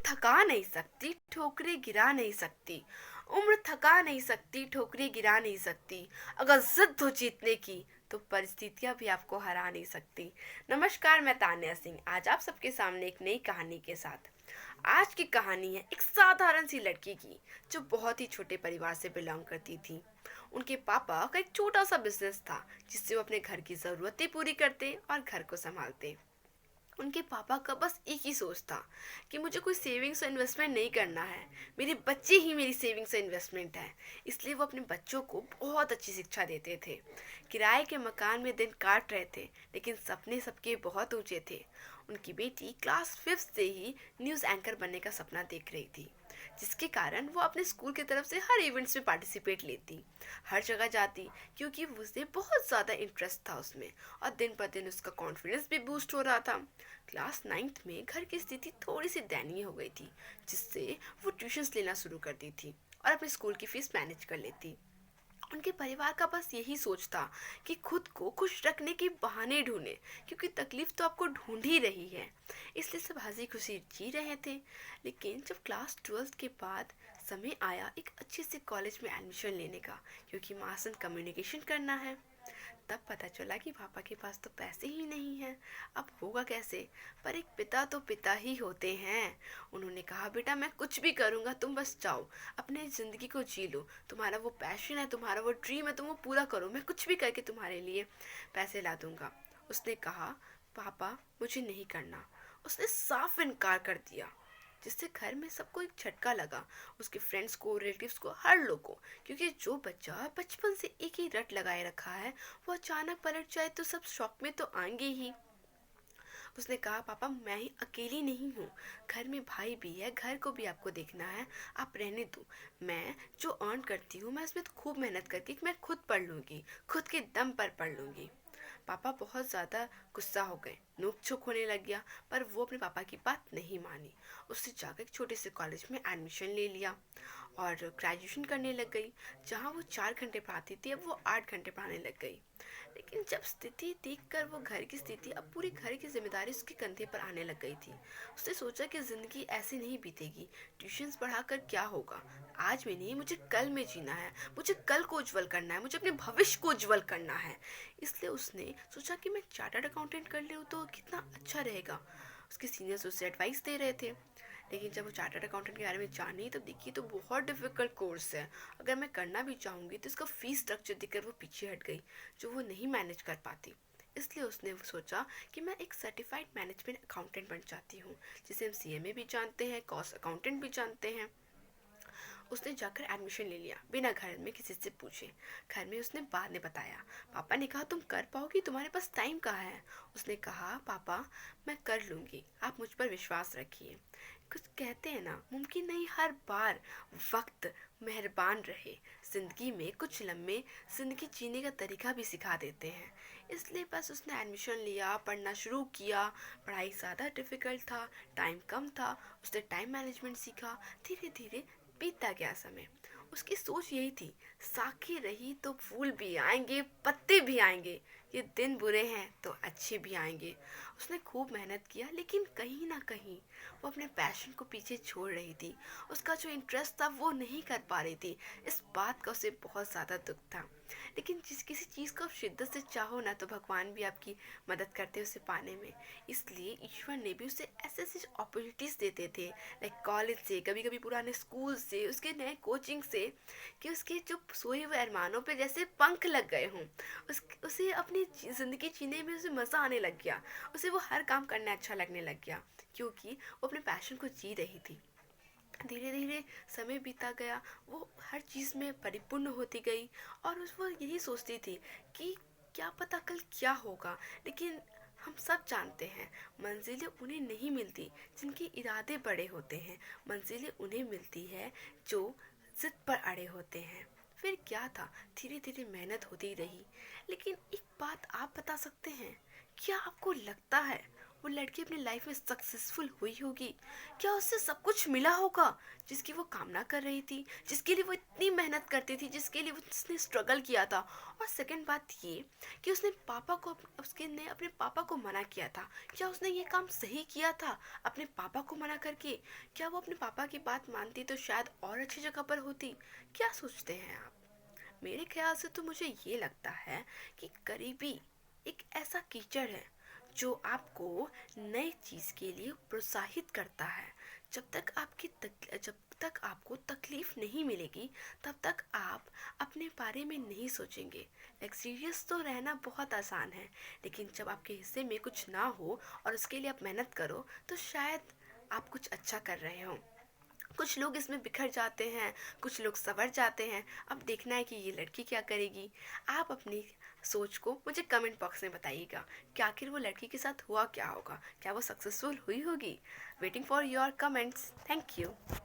थका नहीं सकती, ठोकरें गिरा नहीं सकती। उम्र थका नहीं सकती, ठोकरें गिरा नहीं सकती। अगर जिद हो जीतने की तो परिस्थितियां भी आपको हरा नहीं सकती। नमस्कार, मैं तान्या सिंह आज आप सबके सामने एक नई कहानी के साथ। आज की कहानी है एक साधारण सी लड़की की जो बहुत ही छोटे परिवार से बिलोंग करती थी। उनके पापा का एक छोटा सा बिजनेस था जिससे वो अपने घर की ज़रूरतें पूरी करते और घर को संभालते। उनके पापा का बस एक ही सोच था कि मुझे कोई सेविंग्स और इन्वेस्टमेंट नहीं करना है। मेरे बच्चे ही मेरी सेविंग्स और इन्वेस्टमेंट है। इसलिए वो अपने बच्चों को बहुत अच्छी शिक्षा देते थे। किराए के मकान में दिन काट रहे थे, लेकिन सपने सबके बहुत ऊंचे थे। उनकी बेटी क्लास 5th से ही न्यूज़ एंकर बनने का सपना देख रही थी, जिसके कारण वो अपने स्कूल की तरफ से हर इवेंट्स में पार्टिसिपेट लेती, हर जगह जाती, क्योंकि उसे बहुत ज़्यादा इंटरेस्ट था उसमें। और दिन पर दिन उसका कॉन्फिडेंस भी बूस्ट हो रहा था। क्लास 9th में घर की स्थिति थोड़ी सी दयनीय हो गई थी, जिससे वो ट्यूशन्स लेना शुरू कर दी थी और अपने स्कूल की फीस मैनेज कर लेती। उनके परिवार का बस यही सोच था कि खुद को खुश रखने के बहाने ढूंढे, क्योंकि तकलीफ तो आपको ढूंढ ही रही है। इसलिए सब हंसी खुशी जी रहे थे। लेकिन जब क्लास 12th के बाद समय आया एक अच्छे से कॉलेज में एडमिशन लेने का, क्योंकि मास एंड कम्युनिकेशन करना है, तब पता चला कि पापा के पास तो पैसे ही नहीं हैं। अब होगा कैसे? पर एक पिता तो पिता ही होते हैं। उन्होंने कहा, बेटा मैं कुछ भी करूँगा, तुम बस जाओ, अपने ज़िंदगी को जी लो। तुम्हारा वो पैशन है, तुम्हारा वो ड्रीम है, तुम वो पूरा करो। मैं कुछ भी करके तुम्हारे लिए पैसे ला दूँगा। उसने कहा, पापा मुझे नहीं करना। उसने साफ इनकार कर दिया, जिससे घर में सबको एक झटका लगा, उसके फ्रेंड्स को, रिलेटिव्स को, हर लोग को। क्योंकि जो बच्चा बचपन से एक ही रट लगाए रखा है, वो अचानक पलट जाए तो सब शौक में तो आएंगे ही। उसने कहा, पापा मैं ही अकेली नहीं हूँ, घर में भाई भी है, घर को भी आपको देखना है, आप रहने दो। मैं जो अर्न करती हूँ मैं उसमें तो खूब मेहनत करके मैं खुद पढ़ लूँगी, खुद के दम पर पढ़ लूँगी। पापा बहुत ज़्यादा गुस्सा हो गए, नोक झोंक होने लग गया, पर वो अपने पापा की बात नहीं मानी। उसने जाकर एक छोटे से कॉलेज में एडमिशन ले लिया और ग्रेजुएशन करने लग गई। जहाँ वो 4 घंटे पढ़ाती थी, अब वो 8 घंटे पढ़ाने लग गई। लेकिन जब स्थिति देखकर वो घर की स्थिति, अब पूरी घर की जिम्मेदारी उसके कंधे पर आने लग गई थी। उसने सोचा कि ज़िंदगी ऐसे नहीं बीतेगी, ट्यूशन्स पढ़ाकर क्या होगा। आज में नहीं, मुझे कल में जीना है, मुझे कल को उज्जवल करना है, मुझे अपने भविष्य को उज्जवल करना है। इसलिए उसने सोचा कि मैं चार्टर्ड अकाउंटेंट कर लूँ तो कितना अच्छा रहेगा। उसके सीनियर्स उससे एडवाइस दे रहे थे। लेकिन जब वो चार्टर्ड अकाउंटेंट के बारे में जानी तब देखी तो बहुत डिफ़िकल्ट कोर्स है। अगर मैं करना भी चाहूँगी तो इसका फ़ीस स्ट्रक्चर देखकर वो पीछे हट गई, जो वो नहीं मैनेज कर पाती। इसलिए उसने सोचा कि मैं एक सर्टिफाइड मैनेजमेंट अकाउंटेंट बन जाती हूँ, जिसे हम सीएमए भी जानते हैं, कॉस्ट अकाउंटेंट भी जानते हैं। उसने जाकर एडमिशन ले लिया बिना घर में किसी से पूछे। घर में उसने बाद में बताया। पापा ने कहा, तुम कर पाओगी, तुम्हारे पास टाइम कहाँ है? उसने कहा, पापा मैं कर लूँगी, आप मुझ पर विश्वास रखिए। कुछ कहते हैं ना, मुमकिन नहीं हर बार। वक्त मेहरबान रहे। ज़िंदगी में कुछ लम्हे ज़िंदगी जीने का तरीका भी सिखा देते हैं। इसलिए बस उसने एडमिशन लिया, पढ़ना शुरू किया। पढ़ाई ज़्यादा डिफ़िकल्ट था, टाइम कम था। उसने टाइम मैनेजमेंट सीखा। धीरे धीरे बीतता गया समय। उसकी सोच यही थी, साखी रही तो फूल भी आएंगे, पत्ते भी आएंगे। ये दिन बुरे हैं तो अच्छे भी आएंगे। उसने खूब मेहनत किया, लेकिन कहीं ना कहीं वो अपने पैशन को पीछे छोड़ रही थी। उसका जो इंटरेस्ट था वो नहीं कर पा रही थी। इस बात का उसे बहुत ज़्यादा दुख था। लेकिन जिस किसी चीज़ को आप शिद्दत से चाहो ना, तो भगवान भी आपकी मदद करते हैं उसे पाने में। इसलिए ईश्वर ने भी उसे ऐसे ऐसे अपॉर्चुनिटीज़ देते थे, लाइक कॉलेज से, कभी कभी पुराने स्कूल से, उसके नए कोचिंग से, कि उसके जो सोए हुए अरमानों पे जैसे पंख लग गए हों। उसे अपनी ज़िंदगी जीने में उसे मज़ा आने लग गया। उसे वो हर काम करना अच्छा लगने लग गया, क्योंकि वो अपने पैशन को जी रही थी। धीरे धीरे समय बीता गया, वो हर चीज़ में परिपूर्ण होती गई। और वो यही सोचती थी कि क्या पता कल क्या होगा। लेकिन हम सब जानते हैं, मंजिलें उन्हें नहीं मिलती जिनके इरादे बड़े होते हैं। मंजिलें उन्हें मिलती है जो जिद पर अड़े होते हैं। फिर क्या था, धीरे धीरे मेहनत होती रही। लेकिन एक बात आप बता सकते हैं, क्या आपको लगता है वो लड़की अपनी लाइफ में सक्सेसफुल हुई होगी? क्या उससे सब कुछ मिला होगा जिसकी वो कामना कर रही थी, जिसके लिए वो इतनी मेहनत करती थी, जिसके लिए उसने स्ट्रगल किया था? और सेकंड बात ये कि उसके ने अपने पापा को मना किया था। क्या उसने ये काम सही किया था अपने पापा को मना करके? क्या वो अपने पापा की बात मानती तो शायद और अच्छी जगह पर होती? क्या सोचते हैं आप? मेरे ख्याल से तो मुझे ये लगता है कि करीबी एक ऐसा कीचड़ है जो आपको नई चीज़ के लिए प्रोत्साहित करता है। जब तक आपको तकलीफ नहीं मिलेगी तब तक आप अपने बारे में नहीं सोचेंगे। सीरियस तो रहना बहुत आसान है, लेकिन जब आपके हिस्से में कुछ ना हो और उसके लिए आप मेहनत करो तो शायद आप कुछ अच्छा कर रहे हो। कुछ लोग इसमें बिखर जाते हैं, कुछ लोग संवर जाते हैं। अब देखना है कि ये लड़की क्या करेगी। आप अपनी सोच को मुझे कमेंट बॉक्स में बताइएगा कि आखिर वो लड़की के साथ हुआ क्या होगा, क्या वो सक्सेसफुल हुई होगी? Waiting for your comments. Thank you.